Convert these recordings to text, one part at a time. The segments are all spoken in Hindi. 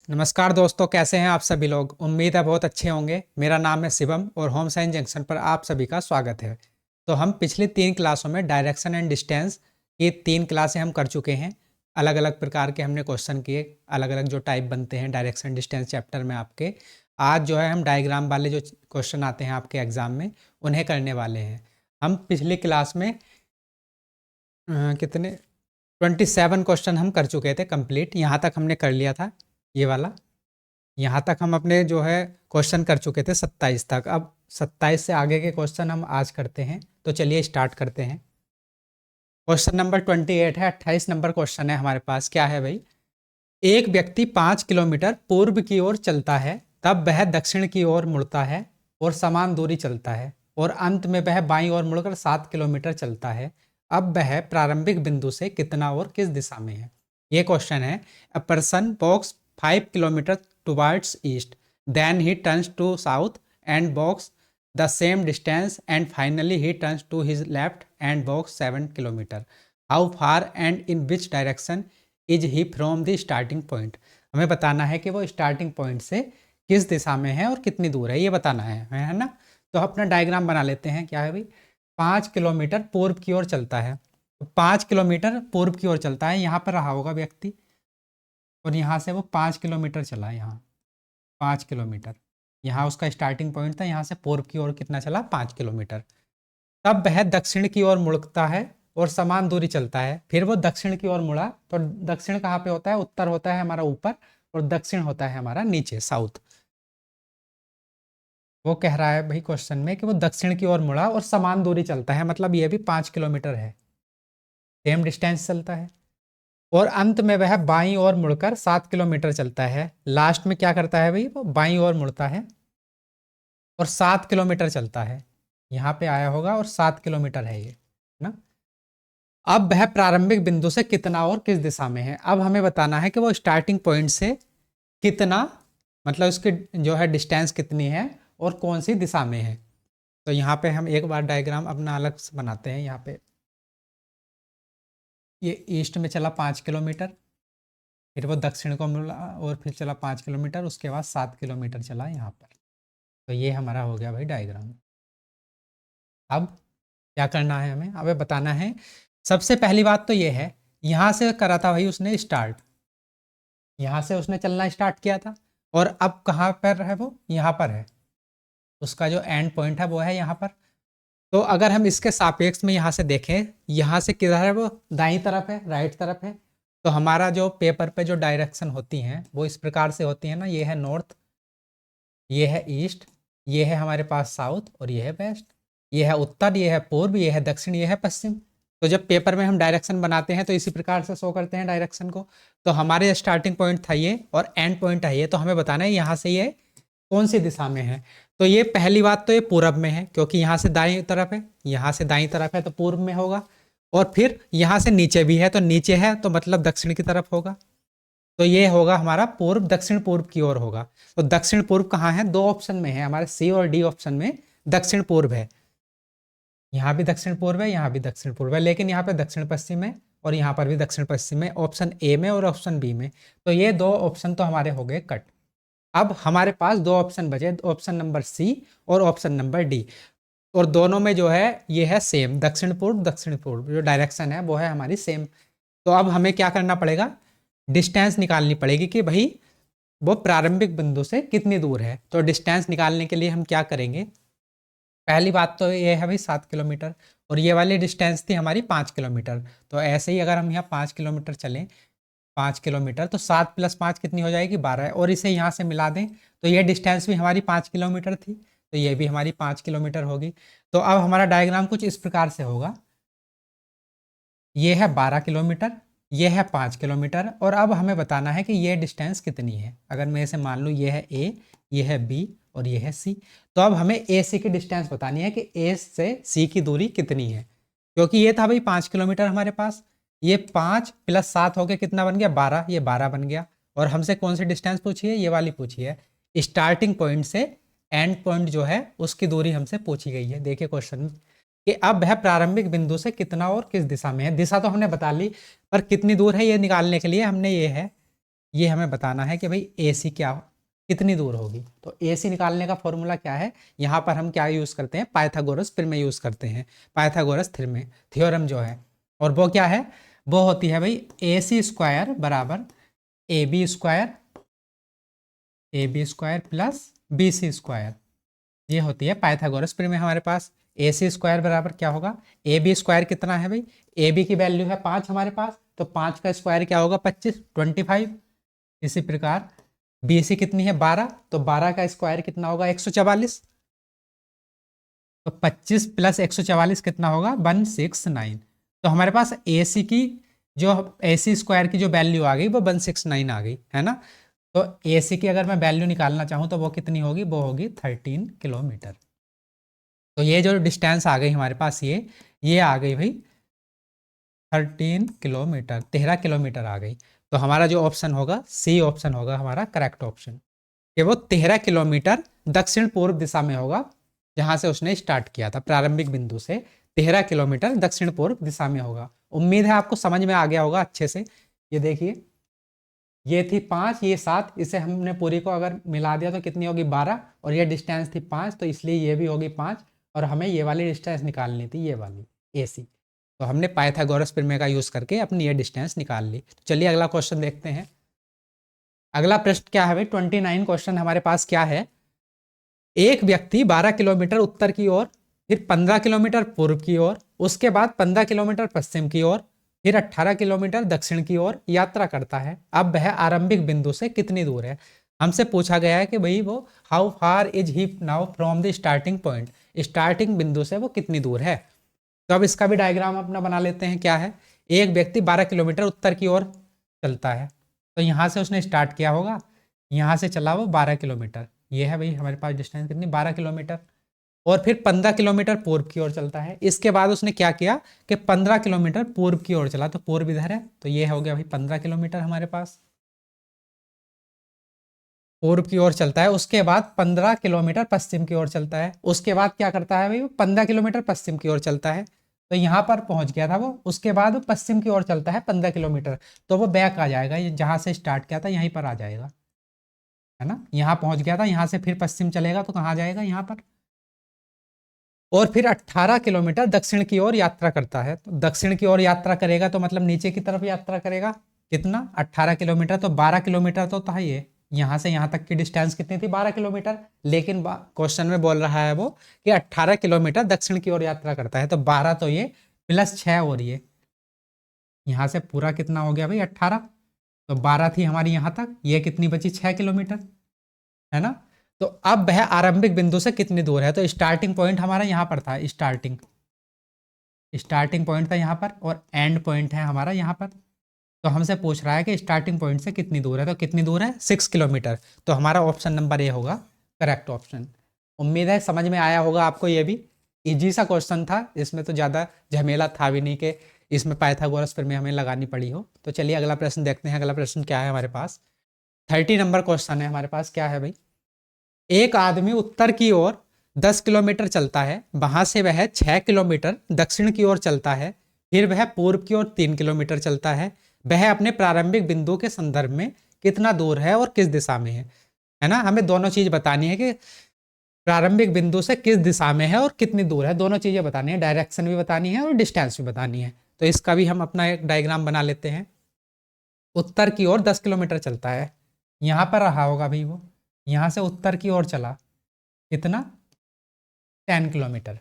नमस्कार दोस्तों, कैसे हैं आप सभी लोग। उम्मीद है बहुत अच्छे होंगे। मेरा नाम है शिवम और होम साइंस जंक्शन पर आप सभी का स्वागत है। तो हम पिछली 3 क्लासों में डायरेक्शन एंड डिस्टेंस ये 3 क्लासें हम कर चुके हैं। अलग अलग प्रकार के हमने क्वेश्चन किए, अलग अलग जो टाइप बनते हैं डायरेक्शन डिस्टेंस चैप्टर में आपके। आज जो है हम डायग्राम वाले जो क्वेश्चन आते हैं आपके एग्जाम में उन्हें करने वाले हैं। हम पिछली क्लास में कितने 27 क्वेश्चन हम कर चुके थे कंप्लीट। यहाँ तक हमने कर लिया था ये वाला। यहाँ तक हम अपने जो है क्वेश्चन कर चुके थे 27 तक। अब 27 से आगे के क्वेश्चन हम आज करते हैं। तो चलिए स्टार्ट करते हैं। क्वेश्चन नंबर 28 है, 28 नंबर क्वेश्चन है हमारे पास। क्या है भाई? एक व्यक्ति 5 किलोमीटर पूर्व की ओर चलता है, तब वह दक्षिण की ओर मुड़ता है और समान दूरी चलता है, और अंत में वह बाईं ओर मुड़कर 7 किलोमीटर चलता है। अब वह प्रारंभिक बिंदु से कितना और किस दिशा में है? ये क्वेश्चन है। A person walks 5 kilometre towards east, then he turns to south and walks the same distance, and finally he turns to his left and walks 7 kilometre. How far and in which direction is he from the starting point? हमें बताना है कि वो स्टार्टिंग पॉइंट से किस दिशा में है और कितनी दूर है, ये बताना है ना। तो अपना डायग्राम बना लेते हैं। क्या है भाई? 5 किलोमीटर पूर्व की ओर चलता है। तो 5 किलोमीटर पूर्व की ओर चलता है, यहाँ पर रहा होगा व्यक्ति, और यहाँ से वो 5 किलोमीटर चला। यहाँ 5 किलोमीटर, यहाँ उसका स्टार्टिंग पॉइंट था। यहाँ से पूर्व की ओर कितना चला? 5 किलोमीटर। तब वह दक्षिण की ओर मुड़ता है और समान दूरी चलता है। फिर वो दक्षिण की ओर मुड़ा, तो दक्षिण कहाँ पे होता है? उत्तर होता है हमारा ऊपर, और दक्षिण होता है हमारा नीचे, साउथ। वो कह रहा है भाई क्वेश्चन में कि वो दक्षिण की ओर मुड़ा और समान दूरी चलता है, मतलब ये भी 5 किलोमीटर है, सेम डिस्टेंस चलता है। और अंत में वह बाईं ओर मुड़कर 7 किलोमीटर चलता है। लास्ट में क्या करता है भाई? वो बाईं ओर मुड़ता है और 7 किलोमीटर चलता है। यहाँ पे आया होगा और 7 किलोमीटर है ये, ना। अब वह प्रारंभिक बिंदु से कितना और किस दिशा में है? अब हमें बताना है कि वो स्टार्टिंग पॉइंट से कितना, मतलब उसकी जो है डिस्टेंस कितनी है और कौन सी दिशा में है। तो यहाँ पे हम एक बार डायग्राम अपना अलग से बनाते हैं। यहाँ पे ये ईस्ट में चला 5 किलोमीटर, फिर वो दक्षिण को मिला और फिर चला 5 किलोमीटर, उसके बाद 7 किलोमीटर चला यहाँ पर। तो ये हमारा हो गया भाई डायग्राम। अब क्या करना है हमें? हमें बताना है, सबसे पहली बात तो ये है, यहाँ से करा था भाई उसने स्टार्ट, यहाँ से उसने चलना स्टार्ट किया था, और अब कहाँ पर है वो? यहाँ पर है। उसका जो एंड पॉइंट है वो है यहाँ पर। तो अगर हम इसके सापेक्ष में यहाँ से देखें, यहाँ से किधर है वो? दाईं तरफ है, राइट तरफ है। तो हमारा जो पेपर पे जो डायरेक्शन होती हैं वो इस प्रकार से होती है ना। ये है नॉर्थ, ये है ईस्ट, ये है हमारे पास साउथ, और ये है वेस्ट। ये है उत्तर, ये है पूर्व, ये है दक्षिण, ये है पश्चिम। तो जब पेपर में हम डायरेक्शन बनाते हैं तो इसी प्रकार से शो करते हैं डायरेक्शन को। तो हमारे स्टार्टिंग पॉइंट था ये और एंड पॉइंट है ये। तो हमें बताना है यहाँ से ये कौन सी दिशा में है। तो ये पहली बात तो ये पूरब में है, क्योंकि यहाँ से दाईं तरफ है, यहाँ से दाईं तरफ है तो पूर्व में होगा। और फिर यहाँ से नीचे भी है, तो नीचे है तो मतलब दक्षिण की तरफ होगा। तो ये होगा हमारा पूर्व, दक्षिण पूर्व की ओर होगा। तो दक्षिण पूर्व कहाँ है? दो ऑप्शन में है हमारे, सी और डी ऑप्शन में दक्षिण पूर्व है। यहाँ भी दक्षिण पूर्व है, यहाँ भी दक्षिण पूर्व है, लेकिन यहाँ पे दक्षिण पश्चिम है, और यहाँ पर भी दक्षिण पश्चिम है, ऑप्शन ए में और ऑप्शन बी में। तो ये दो ऑप्शन तो हमारे हो गए कट। अब हमारे पास दो ऑप्शन बचे, ऑप्शन नंबर सी और ऑप्शन नंबर डी। और दोनों में जो है ये है सेम, दक्षिण पूर्व जो डायरेक्शन है वो है हमारी सेम। तो अब हमें क्या करना पड़ेगा? डिस्टेंस निकालनी पड़ेगी कि भाई वो प्रारंभिक बिंदु से कितनी दूर है। तो डिस्टेंस निकालने के लिए हम क्या करेंगे? पहली बात तो ये है भाई 7 किलोमीटर, और ये वाली डिस्टेंस थी हमारी 5 किलोमीटर। तो ऐसे ही अगर हम यहाँ 5 किलोमीटर चलें, 5 किलोमीटर, तो 7 + 5 कितनी हो जाएगी? 12। और इसे यहाँ से मिला दें तो ये डिस्टेंस भी हमारी 5 किलोमीटर थी, तो ये भी हमारी 5 किलोमीटर होगी। तो अब हमारा डायग्राम कुछ इस प्रकार से होगा। ये है 12 किलोमीटर, ये है 5 किलोमीटर, और अब हमें बताना है कि ये डिस्टेंस कितनी है। अगर मैं इसे मान लूँ, ये है ए, ये है बी और ये है सी। तो अब हमें ए सी की डिस्टेंस बतानी है कि ए से सी की दूरी कितनी है। क्योंकि ये था भाई 5 किलोमीटर हमारे पास, ये 5 + 7 हो गया कितना बन गया? 12, ये 12 बन गया। और हमसे कौन सी डिस्टेंस पूछी है? ये वाली पूछी है। स्टार्टिंग पॉइंट से एंड पॉइंट जो है उसकी दूरी हमसे पूछी गई है। देखिए क्वेश्चन कि अब वह प्रारंभिक बिंदु से कितना और किस दिशा में है। दिशा तो हमने बता ली, पर कितनी दूर है ये निकालने के लिए हमने ये है ये हमें बताना है कि भाई AC क्या कितनी दूर होगी। तो AC निकालने का फॉर्मूला क्या है, यहाँ पर हम क्या यूज़ करते हैं, पाइथागोरस प्रमेय यूज़ करते हैं, पाइथागोरस थ्योरम जो है। और वो क्या है, वो होती है भाई AC स्क्वायर बराबर AB square plus BC square. ये होती है पाइथागोरस प्रमेय हमारे पास। AC स्क्वायर बराबर क्या होगा, AB स्क्वायर कितना है भाई, AB की वैल्यू है 5 हमारे पास, तो 5 का स्क्वायर क्या होगा 25। इसी प्रकार BC कितनी है 12, तो 12 का स्क्वायर कितना होगा 144, तो 25 प्लस 144 कितना होगा 169। तो हमारे पास AC की जो AC स्क्वायर की जो वैल्यू आ गई वो 169 आ गई है ना। तो AC की अगर मैं वैल्यू निकालना चाहूँ तो वो कितनी होगी, वो होगी 13 किलोमीटर। तो ये जो डिस्टेंस आ गई हमारे पास ये आ गई भाई 13 किलोमीटर, 13 किलोमीटर आ गई। तो हमारा जो ऑप्शन होगा C ऑप्शन होगा हमारा करेक्ट ऑप्शन, कि वो 13 किलोमीटर दक्षिण पूर्व दिशा में होगा, जहां से उसने स्टार्ट किया था प्रारंभिक बिंदु से 13 किलोमीटर दक्षिण पूर्व दिशा में होगा। उम्मीद है आपको समझ में आ गया होगा अच्छे से। ये देखिए ये थी 5, ये 7, इसे हमने पूरी को अगर मिला दिया तो कितनी होगी 12, और ये डिस्टेंस थी 5, तो इसलिए ये भी होगी 5, और हमें ये वाली डिस्टेंस निकालनी थी, ये वाली AC। तो हमने पाइथागोरस प्रमेय का यूज करके अपनी ये डिस्टेंस निकाल ली। तो चलिए अगला क्वेश्चन देखते हैं। अगला प्रश्न क्या है भाई, 29 क्वेश्चन हमारे पास क्या है, एक व्यक्ति 12 किलोमीटर उत्तर की ओर, फिर 15 किलोमीटर पूर्व की ओर, उसके बाद 15 किलोमीटर पश्चिम की ओर, फिर 18 किलोमीटर दक्षिण की ओर यात्रा करता है। अब वह आरंभिक बिंदु से कितनी दूर है। हमसे पूछा गया है कि भाई वो how far is he now from the starting point, starting बिंदु से वो कितनी दूर है। तो अब इसका भी डायग्राम अपना बना लेते हैं। क्या है, एक व्यक्ति 12 किलोमीटर उत्तर की ओर चलता है, तो यहाँ से उसने स्टार्ट किया होगा, यहाँ से चला वो 12 किलोमीटर, ये है भाई हमारे पास डिस्टेंस कितनी 12 किलोमीटर। और फिर 15 किलोमीटर पूर्व की ओर चलता है। इसके बाद उसने क्या किया कि 15 किलोमीटर पूर्व की ओर चला, तो पूर्व इधर है, तो ये हो गया भाई 15 किलोमीटर हमारे पास पूर्व की ओर चलता है। उसके बाद 15 किलोमीटर पश्चिम की ओर चलता है। उसके बाद क्या करता है भाई, वो 15 किलोमीटर पश्चिम की ओर चलता है, तो यहाँ पर पहुंच गया था वो। उसके बाद वो पश्चिम की ओर चलता है 15 किलोमीटर, तो वो बैक आ जाएगा, ये जहाँ से स्टार्ट किया था यहीं पर आ जाएगा, है ना। यहाँ पहुंच गया था, यहाँ से फिर पश्चिम चलेगा तो कहाँ जाएगा, यहाँ पर। और फिर 18 किलोमीटर दक्षिण की ओर यात्रा करता है। तो दक्षिण की ओर यात्रा करेगा तो मतलब नीचे की तरफ यात्रा करेगा, कितना 18 किलोमीटर, तो 12 किलोमीटर तो था ये, यहाँ से यहाँ तक की डिस्टेंस कितनी थी 12 किलोमीटर। लेकिन क्वेश्चन में बोल रहा है वो कि 18 किलोमीटर दक्षिण की ओर यात्रा करता है, तो 12 तो ये प्लस 6 और ये यहाँ से पूरा कितना हो गया भाई 18, तो 12 थी हमारी यहाँ तक, ये कितनी बची 6 किलोमीटर, है ना। तो अब वह आरंभिक बिंदु से कितनी दूर है, तो स्टार्टिंग पॉइंट हमारा यहाँ पर था, स्टार्टिंग पॉइंट था यहाँ पर, और एंड पॉइंट है हमारा यहाँ पर। तो हमसे पूछ रहा है कि स्टार्टिंग पॉइंट से कितनी दूर है, तो कितनी दूर है 6 किलोमीटर। तो हमारा ऑप्शन नंबर ए होगा करेक्ट ऑप्शन। उम्मीद है समझ में आया होगा आपको, ये भी इजी सा क्वेश्चन था, इसमें तो ज़्यादा झमेला था भी नहीं कि इसमें पाइथागोरस प्रमेय हमें लगानी पड़ी हो। तो चलिए अगला प्रश्न देखते हैं। अगला प्रश्न क्या है हमारे पास, 30 नंबर क्वेश्चन है हमारे पास। क्या है भाई, एक आदमी उत्तर की ओर 10 किलोमीटर चलता है, वहां से वह 6 किलोमीटर दक्षिण की ओर चलता है, फिर वह पूर्व की ओर 3 किलोमीटर चलता है। वह अपने प्रारंभिक बिंदु के संदर्भ में कितना दूर है और किस दिशा में है ना। हमें दोनों चीज बतानी है कि प्रारंभिक बिंदु से किस दिशा में है और कितनी दूर है, दोनों चीजें बतानी है, डायरेक्शन भी बतानी है और डिस्टेंस भी बतानी है। तो इसका भी हम अपना एक डायग्राम बना लेते हैं। उत्तर की ओर 10 किलोमीटर चलता है, यहाँ पर रहा होगा भाई वो, यहाँ से उत्तर की ओर चला, कितना 10 किलोमीटर।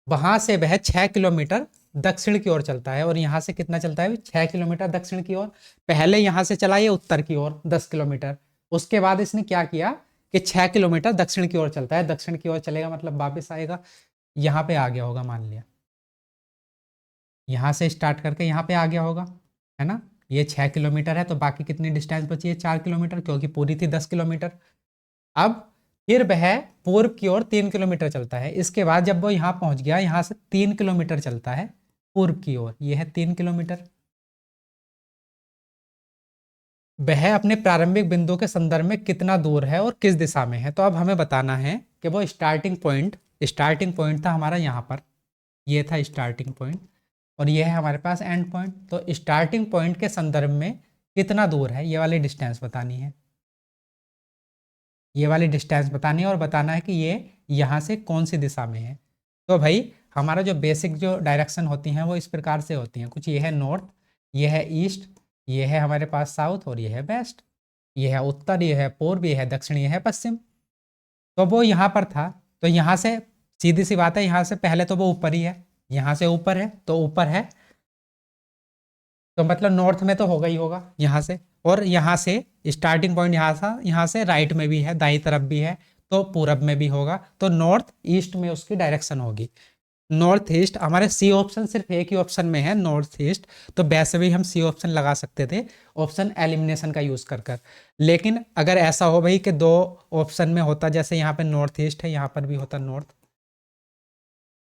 वहां से वह 6 किलोमीटर दक्षिण की ओर चलता है, और यहाँ से कितना चलता है 6 किलोमीटर दक्षिण की ओर। पहले यहाँ से चला ये उत्तर की ओर 10 किलोमीटर, उसके बाद इसने क्या किया कि 6 किलोमीटर दक्षिण की ओर चलता है। दक्षिण की ओर चलेगा मतलब वापस आएगा, यहाँ पे आ गया होगा, मान लिया यहाँ से स्टार्ट करके यहाँ पे आ गया होगा, है ना। ये 6 किलोमीटर है, तो बाकी कितनी डिस्टेंस बची है 4 किलोमीटर, क्योंकि पूरी थी 10 किलोमीटर। अब फिर वह पूर्व की ओर 3 किलोमीटर चलता है। इसके बाद जब वो यहाँ पहुंच गया, यहाँ से 3 किलोमीटर चलता है पूर्व की ओर, ये है 3 किलोमीटर। वह अपने प्रारंभिक बिंदु के संदर्भ में कितना दूर है और किस दिशा में है। तो अब हमें बताना है कि वो स्टार्टिंग पॉइंट था हमारा यहाँ पर, ये था स्टार्टिंग पॉइंट, और ये है हमारे पास एंड पॉइंट। तो स्टार्टिंग पॉइंट के संदर्भ में कितना दूर है, ये वाली डिस्टेंस बतानी है, ये वाली डिस्टेंस बतानी है और बताना है कि ये यहाँ से कौन सी दिशा में है। तो भाई हमारा जो बेसिक जो डायरेक्शन होती हैं वो इस प्रकार से होती हैं, कुछ ये है नॉर्थ, ये है ईस्ट, ये है हमारे पास साउथ और ये है वेस्ट, ये है उत्तर, ये है पूर्व, ये है दक्षिण, ये है पश्चिम। तो वो यहाँ पर था, तो यहाँ से सीधी सी बात है, यहाँ से पहले तो वो ऊपर ही है, यहाँ से ऊपर है तो ऊपर है, तो मतलब नॉर्थ में तो होगा ही होगा यहाँ से, और यहाँ से स्टार्टिंग पॉइंट यहाँ से राइट में भी है, दाई तरफ भी है, तो पूरब में भी होगा, तो नॉर्थ ईस्ट में उसकी डायरेक्शन होगी। नॉर्थ ईस्ट, हमारे सी ऑप्शन सिर्फ एक ही ऑप्शन में है नॉर्थ ईस्ट, तो वैसे भी हम सी ऑप्शन लगा सकते थे ऑप्शन एलिमिनेशन का यूज कर कर। लेकिन अगर ऐसा हो भाई कि दो ऑप्शन में होता, जैसे यहाँ पे नॉर्थ ईस्ट है, यहाँ पर भी होता नॉर्थ,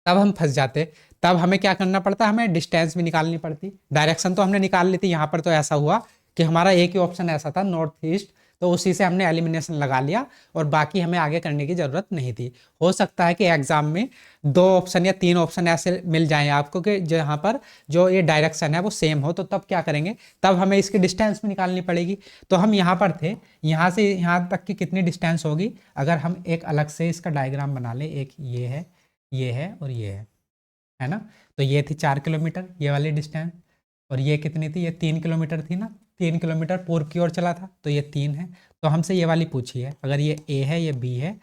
तब हम फंस जाते। तब हमें क्या करना पड़ता, हमें डिस्टेंस भी निकालनी पड़ती, डायरेक्शन तो हमने निकाल ली थी। यहाँ पर तो ऐसा हुआ कि हमारा एक ही ऑप्शन ऐसा था नॉर्थ ईस्ट, तो उसी से हमने एलिमिनेशन लगा लिया और बाकी हमें आगे करने की ज़रूरत नहीं थी। हो सकता है कि एग्जाम में दो ऑप्शन या तीन ऑप्शन ऐसे मिल जाएं आपको कि जहाँ पर जो ये डायरेक्शन है वो सेम हो, तो तब क्या करेंगे, तब हमें इसकी डिस्टेंस भी निकालनी पड़ेगी। तो हम यहाँ पर थे, यहाँ से यहाँ तक की कितनी डिस्टेंस होगी, अगर हम एक अलग से इसका डायग्राम बना लें, एक ये है, ये है और ये है ना। तो ये थी 4 किलोमीटर ये वाली डिस्टेंस, और ये कितनी थी, ये 3 किलोमीटर थी ना, 3 किलोमीटर पूर्व की ओर चला था, तो ये 3 है। तो हमसे ये वाली पूछी है, अगर ये ए है, ये बी है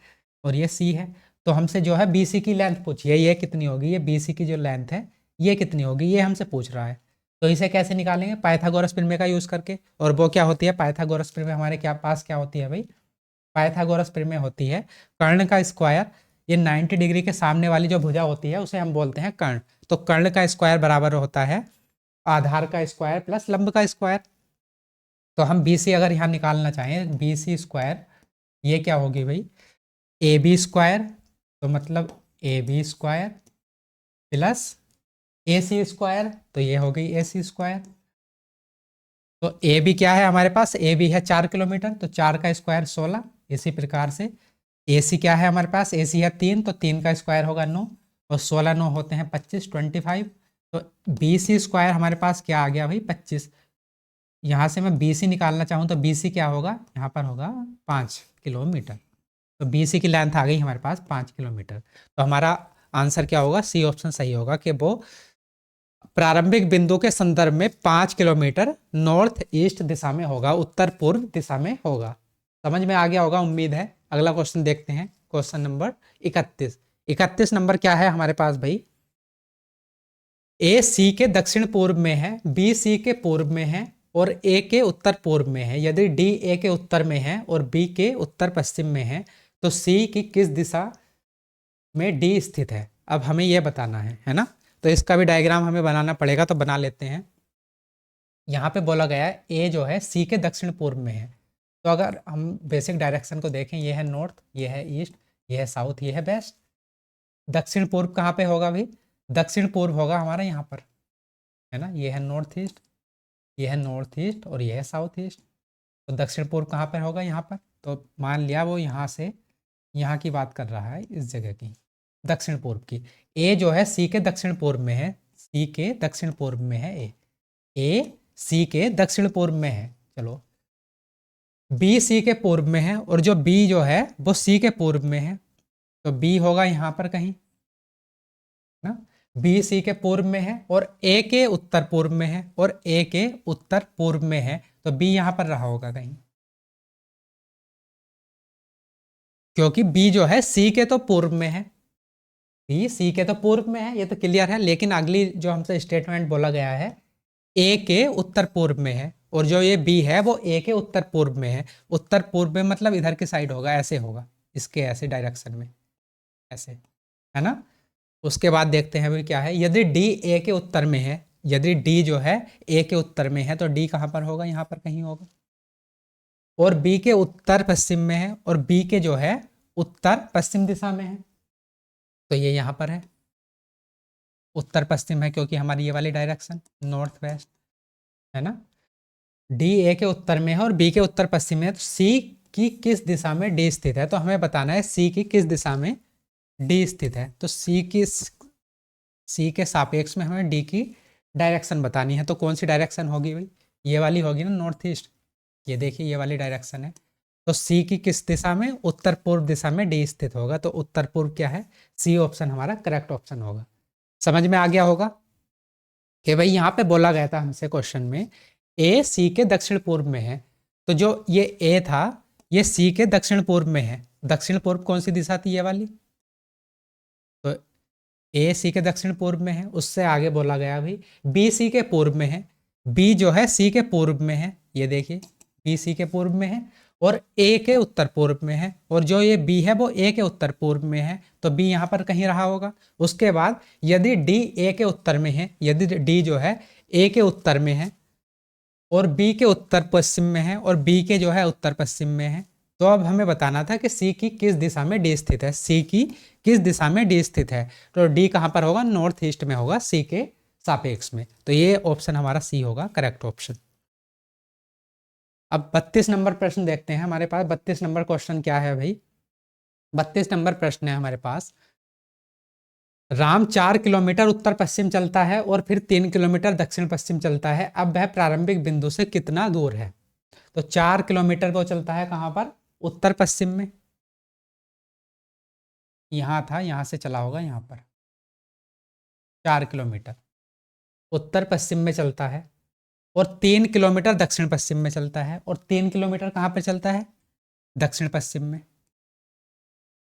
और ये सी है, तो हमसे जो है बी सी की लेंथ पूछी है, ये कितनी होगी, ये बी सी की जो लेंथ है ये कितनी होगी, ये हमसे पूछ रहा है। तो इसे कैसे निकालेंगे, पाइथागोरस प्रमेय का यूज़ करके। और वो क्या होती है पाइथागोरस प्रमेय, हमारे क्या पास क्या होती है भाई, पाइथागोरस प्रमेय होती है कर्ण का स्क्वायर, ये 90 डिग्री के सामने वाली जो भुजा होती है उसे हम बोलते हैं कर्ण। तो कर्ण का स्क्वायर बराबर होता है आधार का स्क्वायर प्लस लंब का स्क्वायर। तो हम बी सी अगर यहाँ निकालना चाहें, बी सी स्क्वायर, ये क्या होगी भाई, ए बी स्क्वायर, तो मतलब a b square plus a c square, तो ये हो गई ए सी स्क्वायर। तो ए बी क्या है हमारे पास, ए बी है 4 किलोमीटर, तो 4 का स्क्वायर 16। इसी प्रकार से ए सी क्या है हमारे पास, ए सी है 3, तो 3 का स्क्वायर होगा 9, और 16 9 होते हैं 25, 25। तो बी सी स्क्वायर हमारे पास क्या आ गया भाई 25। यहाँ से मैं बी सी निकालना चाहूँ तो बी सी क्या होगा, यहाँ पर होगा 5 किलोमीटर। तो बी सी की लेंथ आ गई हमारे पास 5 किलोमीटर। तो हमारा आंसर क्या होगा, सी ऑप्शन सही होगा कि वो प्रारंभिक बिंदु के संदर्भ में 5 किलोमीटर नॉर्थ ईस्ट दिशा में होगा, उत्तर पूर्व दिशा में होगा। समझ में आ गया होगा उम्मीद है। अगला क्वेश्चन देखते हैं, क्वेश्चन नंबर 31। 31 नंबर क्या है हमारे पास भाई, ए सी के दक्षिण पूर्व में है, बी सी के पूर्व में है और ए के उत्तर पूर्व में है। यदि डी ए के उत्तर में है और बी के उत्तर पश्चिम में है, तो सी की किस दिशा में डी स्थित है। अब हमें यह बताना है ना। तो इसका भी डायग्राम हमें बनाना पड़ेगा, तो बना लेते हैं। यहाँ पे बोला गया है ए जो है सी के दक्षिण पूर्व में है। तो अगर हम बेसिक डायरेक्शन को देखें, ये है नॉर्थ, ये है ईस्ट, ये है साउथ, ये है वेस्ट। दक्षिण पूर्व कहाँ पे होगा भाई, दक्षिण पूर्व होगा हमारा यहाँ पर, है ना। ये है नॉर्थ ईस्ट, ये है नॉर्थ ईस्ट और ये है साउथ ईस्ट। तो दक्षिण पूर्व कहाँ पर होगा, यहाँ पर। तो मान लिया वो यहाँ से यहाँ की बात कर रहा है, इस जगह की दक्षिण पूर्व की। ए जो है सी के दक्षिण पूर्व में है, सी के दक्षिण पूर्व में है ए सी के दक्षिण पूर्व में है। चलो, बी सी के पूर्व में है, और जो बी जो है वो सी के पूर्व में है, तो बी होगा यहाँ पर कहीं ना। बी सी के पूर्व में है और ए के उत्तर पूर्व में है, और ए के उत्तर पूर्व में है, तो बी यहाँ पर रहा होगा कहीं, क्योंकि बी जो है सी के तो पूर्व में है, बी सी के तो पूर्व में है, ये तो क्लियर है। लेकिन अगली जो हमसे स्टेटमेंट बोला गया है, ए के उत्तर पूर्व में है, और जो ये बी है वो ए के उत्तर पूर्व में है। उत्तर पूर्व में मतलब इधर की साइड होगा, ऐसे होगा, इसके ऐसे डायरेक्शन में, ऐसे, है ना। उसके बाद देखते हैं भाई क्या है, यदि डी ए के उत्तर में है, यदि डी जो है ए के उत्तर में है, तो डी कहाँ पर होगा, यहाँ पर कहीं होगा। और बी के उत्तर पश्चिम में है, और बी के जो है उत्तर पश्चिम दिशा में है, तो ये यहाँ पर है, उत्तर पश्चिम है, क्योंकि हमारी ये वाली डायरेक्शन नॉर्थ वेस्ट, है ना। डी ए के उत्तर में है और बी के उत्तर पश्चिम में है, तो सी की किस दिशा में डी स्थित है। तो हमें बताना है सी की किस दिशा में डी स्थित है। तो सी के सापेक्ष में हमें डी की डायरेक्शन बतानी है। तो कौन सी डायरेक्शन होगी भाई, ये वाली होगी ना नॉर्थ ईस्ट, ये देखिए ये वाली डायरेक्शन है। तो सी की किस दिशा में, उत्तर पूर्व दिशा में डी स्थित होगा, तो उत्तर पूर्व क्या है, सी ऑप्शन हमारा करेक्ट ऑप्शन होगा। समझ में आ गया होगा कि भाई यहाँ पे बोला गया था हमसे क्वेश्चन में ए सी के दक्षिण पूर्व में है, तो जो ये ए था ये सी के दक्षिण पूर्व में है। दक्षिण पूर्व कौन सी दिशा थी, ये वाली, तो ए सी के दक्षिण पूर्व में है। उससे आगे बोला गया भाई बी सी के पूर्व में है, बी जो है सी के पूर्व में है, ये देखिए बी सी के पूर्व में है, और ए के उत्तर पूर्व में है, और जो ये बी है वो ए के उत्तर पूर्व में है, तो बी यहाँ पर कहीं रहा होगा। उसके बाद यदि डी ए के उत्तर में है, यदि डी जो है ए के उत्तर में है और बी के उत्तर पश्चिम में है और बी के जो है उत्तर पश्चिम में है, तो अब हमें बताना था कि सी की किस दिशा में डी स्थित है, सी की किस दिशा में डी स्थित है। तो डी कहाँ पर होगा, नॉर्थ ईस्ट में होगा, सी के सापेक्ष में। तो ये ऑप्शन हमारा सी होगा करेक्ट ऑप्शन। अब 32 नंबर प्रश्न देखते हैं हमारे पास। 32 नंबर क्वेश्चन क्या है भाई, 32 नंबर प्रश्न है हमारे पास। राम 4 किलोमीटर उत्तर पश्चिम चलता है और फिर 3 किलोमीटर दक्षिण पश्चिम चलता है। अब वह प्रारंभिक बिंदु से कितना दूर है। तो 4 किलोमीटर वो चलता है कहाँ पर, उत्तर पश्चिम में, यहाँ था, यहाँ से चला होगा यहाँ पर। 4 किलोमीटर उत्तर पश्चिम में चलता है और 3 किलोमीटर दक्षिण पश्चिम में चलता है, और 3 किलोमीटर कहाँ पर चलता है, दक्षिण पश्चिम में,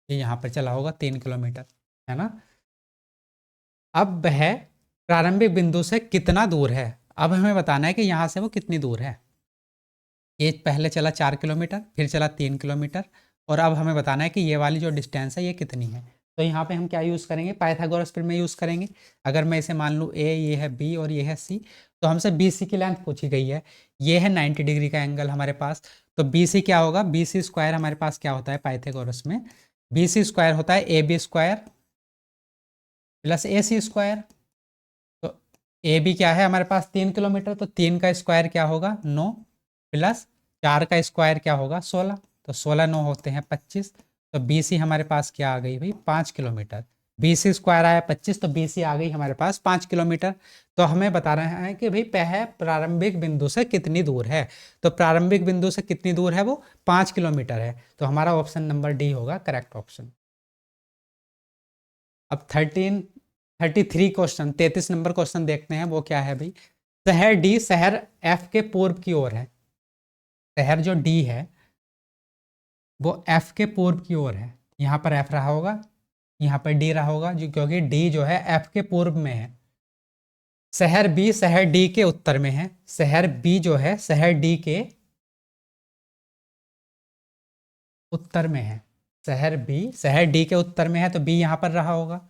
ये यहाँ पर चला होगा 3 किलोमीटर, है ना। अब वह प्रारंभिक बिंदु से कितना दूर है। अब हमें बताना है कि यहाँ से वो कितनी दूर है। ये पहले चला 4 किलोमीटर, फिर चला 3 किलोमीटर, और अब हमें बताना है कि ये वाली जो डिस्टेंस है ये कितनी है। तो यहाँ पे हम क्या यूज़ करेंगे, पाइथागोरस में यूज़ करेंगे। अगर मैं इसे मान लूँ ए, ये है बी और ये है सी, तो हमसे बी सी की लेंथ पूछी गई है। ये है 90 डिग्री का एंगल हमारे पास, तो बी सी क्या होगा, बी सी स्क्वायर हमारे पास क्या होता है पाइथागोरस में, बी सी स्क्वायर होता है a b square plus a c square. तो ए बी क्या है हमारे पास 3 किलोमीटर, तो 3 का स्क्वायर क्या होगा 9, प्लस 4 का स्क्वायर क्या होगा 16, तो 16 9 होते हैं 25। तो बी सी हमारे पास क्या आ गई भाई 5 किलोमीटर। बी सी स्क्वायर आया 25, तो बी सी आ गई हमारे पास 5 किलोमीटर। तो हमें बता रहे हैं कि भाई वह प्रारंभिक बिंदु से कितनी दूर है। तो प्रारंभिक बिंदु से कितनी दूर है, वो 5 किलोमीटर है। तो हमारा ऑप्शन नंबर डी होगा करेक्ट ऑप्शन। अब 33 क्वेश्चन, 33 नंबर क्वेश्चन देखते हैं, वो क्या है भाई। शहर डी शहर एफ के पूर्व की ओर है। शहर जो डी है वो एफ के पूर्व की ओर है। यहाँ पर एफ रहा होगा, यहाँ पर डी रहा होगा, जो क्योंकि डी जो है एफ के पूर्व में है। शहर बी शहर डी के उत्तर में है। शहर बी जो है शहर डी के उत्तर में है। शहर बी शहर डी के उत्तर में है, तो बी यहाँ पर रहा होगा,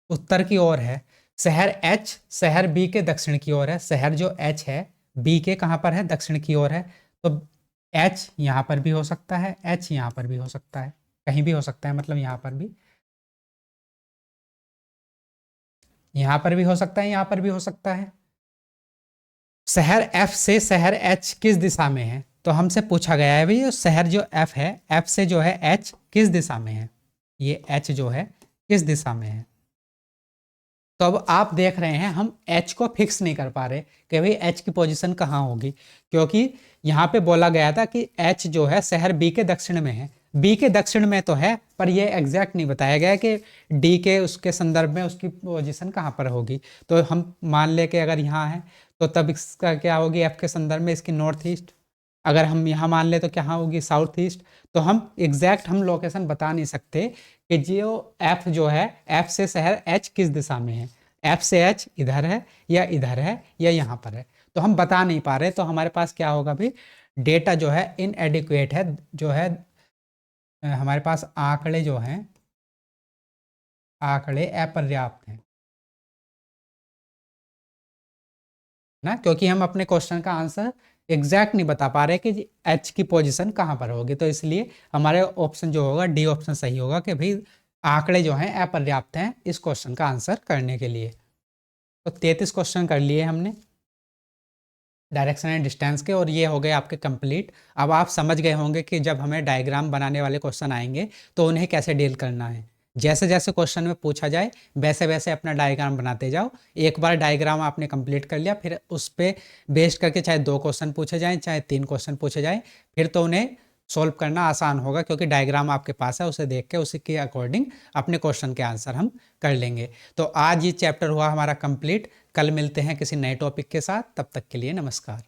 उत्तर की ओर है। शहर एच शहर बी के दक्षिण की ओर है। शहर जो एच है बी के कहाँ पर है, दक्षिण की ओर है। तो एच यहाँ पर भी हो सकता है, एच यहाँ पर भी हो सकता है, कहीं भी हो सकता है, मतलब यहाँ पर भी, यहाँ पर भी हो सकता है, यहाँ पर भी हो सकता है। शहर एफ से शहर एच किस दिशा में है, तो हमसे पूछा गया है भाई शहर जो एफ है, एफ से जो है एच किस दिशा में है, ये एच जो है किस दिशा में है। तो अब आप देख रहे हैं हम एच को फिक्स नहीं कर पा रहे कि भाई एच की पोजीशन कहाँ होगी, क्योंकि यहाँ पे बोला गया था कि एच जो है शहर बी के दक्षिण में है। बी के दक्षिण में तो है, पर ये एग्जैक्ट नहीं बताया गया कि डी के उसके संदर्भ में उसकी पोजीशन कहाँ पर होगी। तो हम मान ले कि अगर यहाँ है तो तब इसका क्या होगी, एफ के संदर्भ में इसकी नॉर्थ ईस्ट। अगर हम यहाँ मान ले तो क्या होगी, साउथ ईस्ट। तो हम एग्जैक्ट हम लोकेशन बता नहीं सकते कि जो एफ जो है एफ से शहर एच किस दिशा में है, एफ से एच इधर है या इधर है या यहाँ पर है, तो हम बता नहीं पा रहे। तो हमारे पास क्या होगा भाई, डेटा जो है इनएडिक्वेट है, जो है हमारे पास आंकड़े जो हैं, आंकड़े अपर्याप्त हैं ना, क्योंकि हम अपने क्वेश्चन का आंसर एग्जैक्ट नहीं बता पा रहे कि एच की पोजीशन कहाँ पर होगी। तो इसलिए हमारे ऑप्शन जो होगा डी ऑप्शन सही होगा कि भाई आंकड़े जो हैं अपर्याप्त हैं इस क्वेश्चन का आंसर करने के लिए। तो 33 क्वेश्चन कर लिए हमने डायरेक्शन एंड डिस्टेंस के, और ये हो गए आपके कंप्लीट। अब आप समझ गए होंगे कि जब हमें डायग्राम बनाने वाले क्वेश्चन आएंगे तो उन्हें कैसे डील करना है। जैसे जैसे क्वेश्चन में पूछा जाए वैसे वैसे अपना डायग्राम बनाते जाओ। एक बार डायग्राम आपने कंप्लीट कर लिया, फिर उस पे बेस्ड करके चाहे 2 क्वेश्चन पूछे जाएँ, चाहे 3 क्वेश्चन पूछे जाएँ, फिर तो उन्हें सॉल्व करना आसान होगा, क्योंकि डायग्राम आपके पास है, उसे देख के उसी के अकॉर्डिंग अपने क्वेश्चन के आंसर हम कर लेंगे। तो आज ये चैप्टर हुआ हमारा कंप्लीट। कल मिलते हैं किसी नए टॉपिक के साथ, तब तक के लिए नमस्कार।